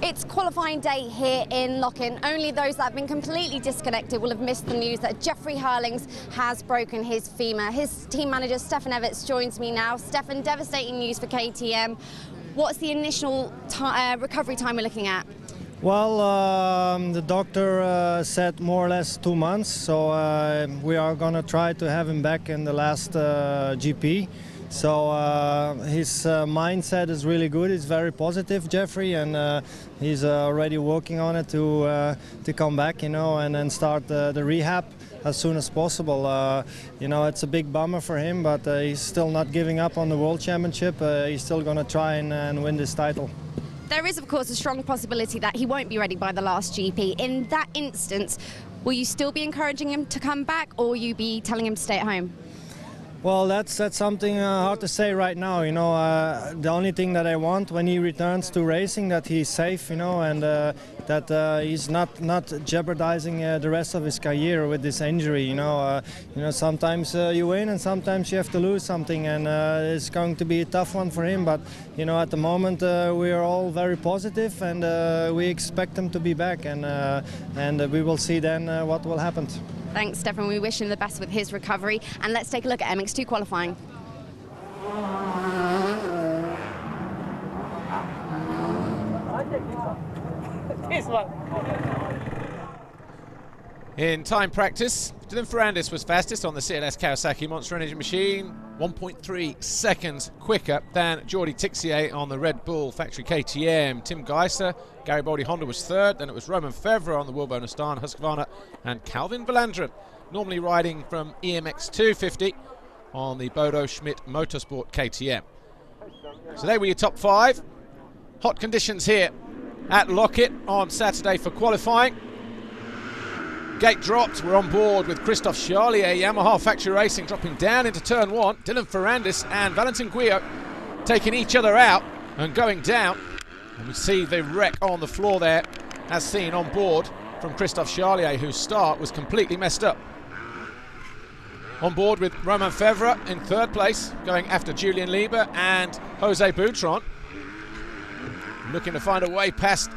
It's qualifying day here in Lochin. Only those that have been completely disconnected will have missed the news that Jeffrey Hurlings has broken his femur. His team manager, Stefan Everts, joins me now. Stefan, devastating news for KTM. What's the initial recovery time we're looking at? Well, the doctor said more or less 2 months, so we are going to try to have him back in the last GP. So his mindset is really good. He's very positive, Jeffrey, and he's already working on it to come back, you know, and then start the rehab as soon as possible. You know, it's a big bummer for him, but he's still not giving up on the World Championship. He's still going to try and win this title. There is, of course, a strong possibility that he won't be ready by the last GP. In that instance, will you still be encouraging him to come back, or will you be telling him to stay at home? Well, that's something hard to say right now. You know, the only thing that I want when he returns to racing, that he's safe, you know, and that he's not jeopardizing the rest of his career with this injury. You know, sometimes you win and sometimes you have to lose something, and it's going to be a tough one for him. But you know, at the moment we are all very positive, and we expect him to be back, and we will see then what will happen. Thanks, Stefan. We wish him the best with his recovery. And let's take a look at MX2 qualifying. In time practice, Dylan Ferrandis was fastest on the CLS Kawasaki Monster Energy machine, 1.3 seconds quicker than Jordi Tixier on the Red Bull factory KTM. Tim Geiser, Garibaldi Honda was third, then it was Roman Fevre on the Wilbo Nastan Husqvarna, and Calvin Verlanderen, normally riding from EMX2 50 on the Bodo Schmidt Motorsport KTM. So there were your top five. Hot conditions here at Lochin on Saturday for qualifying. Gate dropped, we're on board with Christophe Charlier, Yamaha Factory Racing, dropping down into turn one. Dylan Ferrandis and Valentin Guyot taking each other out and going down. And we see the wreck on the floor there, as seen on board from Christophe Charlier, whose start was completely messed up. On board with Romain Fevre in third place, going after Julien Lieber and Jose Boutron. Looking to find a way past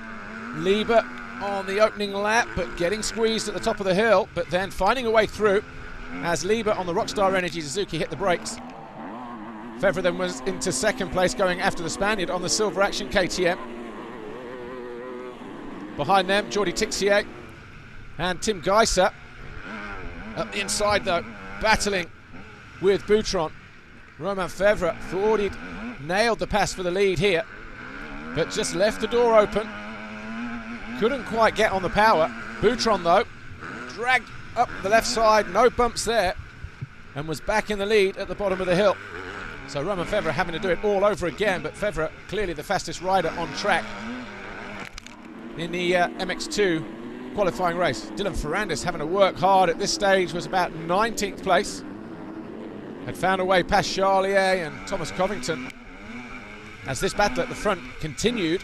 Lieber on the opening lap, but getting squeezed at the top of the hill, but then finding a way through as Lieber on the Rockstar Energy Suzuki hit the brakes. Fevre then was into second place, going after the Spaniard on the Silver Action KTM. Behind them, Jordi Tixier and Tim Geiser. Up the inside though, battling with Boutron. Romain Fevre thought he'd nailed the pass for the lead here, but just left the door open. Couldn't quite get on the power. Boutron, though, dragged up the left side, no bumps there, and was back in the lead at the bottom of the hill. So Romain Fevre having to do it all over again, but Fevre clearly the fastest rider on track in the MX2 qualifying race. Dylan Ferrandis having to work hard at this stage, was about 19th place. Had found a way past Charlier and Thomas Covington as this battle at the front continued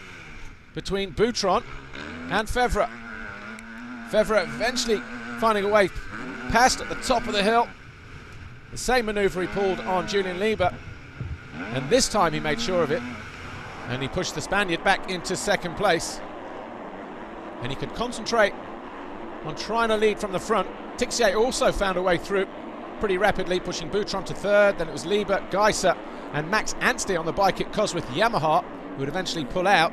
between Boutron and Fevre. Fevre eventually finding a way past at the top of the hill. The same manoeuvre he pulled on Julien Lieber, and this time he made sure of it, and he pushed the Spaniard back into second place, and he could concentrate on trying to lead from the front. Tixier also found a way through pretty rapidly, pushing Boutron to third. Then it was Lieber, Geiser and Max Anstey on the bike at Cosworth Yamaha, who would eventually pull out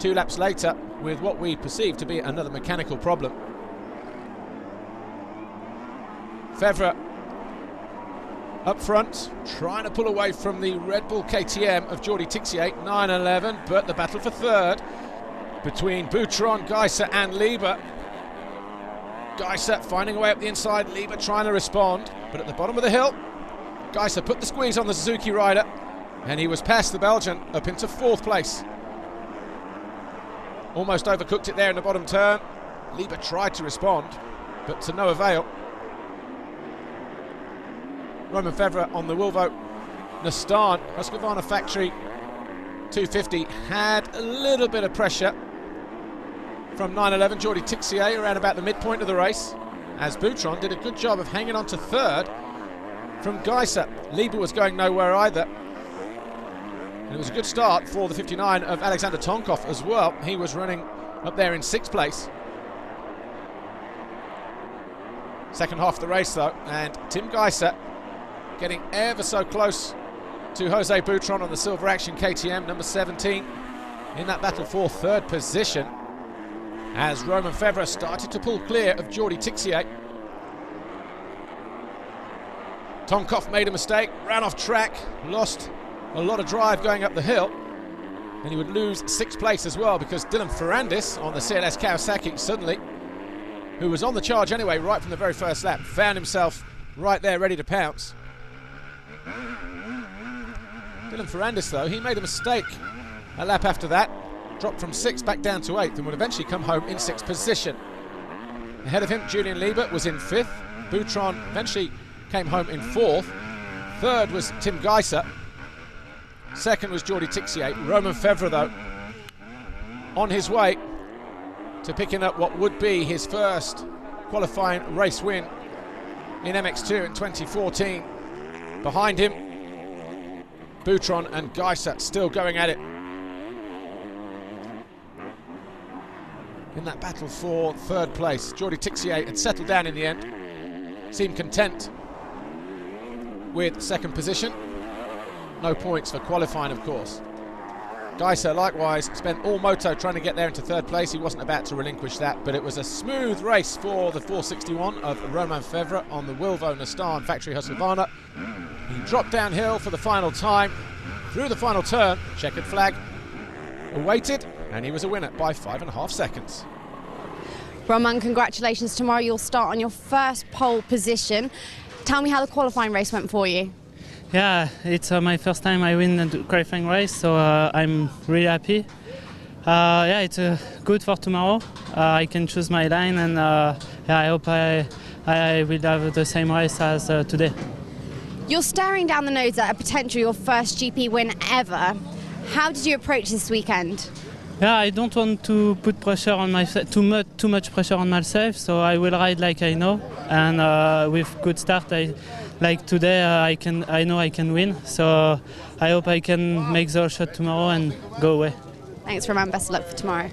2 laps later with what we perceive to be another mechanical problem. Fevre up front, trying to pull away from the Red Bull KTM of Jordi Tixier, 9-11, but the battle for third between Boutron, Geiser and Lieber. Geiser finding a way up the inside, Lieber trying to respond, but at the bottom of the hill, Geiser put the squeeze on the Suzuki rider, and he was past the Belgian up into fourth place. Almost overcooked it there in the bottom turn. Lieber tried to respond, but to no avail. Romain Fevre on the Wilvo Nastan Husqvarna Factory 250 had a little bit of pressure from 9-11 Jordi Tixier around about the midpoint of the race, as Boutron did a good job of hanging on to third from Geiser. Lieber was going nowhere either, And it was a good start for the 59 of Alexander Tonkov as well. He was running up there in 6th place. Second half of the race though, and Tim Geiser getting ever so close to Jose Boutron on the Silver Action KTM, number 17, in that battle for 3rd position, as Romain Febvre started to pull clear of Jordi Tixier. Tonkov made a mistake, ran off track, lost a lot of drive going up the hill, and he would lose 6th place as well, because Dylan Ferrandis on the CLS Kawasaki suddenly, who was on the charge anyway right from the very first lap, found himself right there ready to pounce. Dylan Ferrandis though, he made a mistake a lap after that, dropped from 6th back down to 8th, and would eventually come home in 6th position. Ahead of him, Julian Liebert was in 5th. Boutron eventually came home in 4th. 3rd was Tim Geiser. 2nd was Jordi Tixier. Romain Febvre though, on his way to picking up what would be his first qualifying race win in MX2 in 2014. Behind him, Boutron and Geiser still going at it in that battle for 3rd place. Jordi Tixier had settled down in the end, seemed content with 2nd position. No points for qualifying, of course. Geiser likewise spent all moto trying to get there into 3rd place. He wasn't about to relinquish that, but it was a smooth race for the 461 of Romain Febvre on the Wilvo Nastan factory Husqvarna. He dropped downhill for the final time. Through the final turn, checkered flag awaited, and he was a winner by 5.5 seconds. Romain, congratulations. Tomorrow you'll start on your first pole position. Tell me how the qualifying race went for you. Yeah, it's my first time I win the qualifying race, so I'm really happy. Yeah, it's good for tomorrow. I can choose my line, and yeah, I hope I will have the same race as today. You're staring down the nose at a potential your first GP win ever. How did you approach this weekend? Yeah, I don't want to put pressure on myself, too much pressure on myself, so I will ride like I know, and with good start, like today, I know I can win, so I hope I can make the shot tomorrow and go away. Thanks, Romain. Best of luck for tomorrow.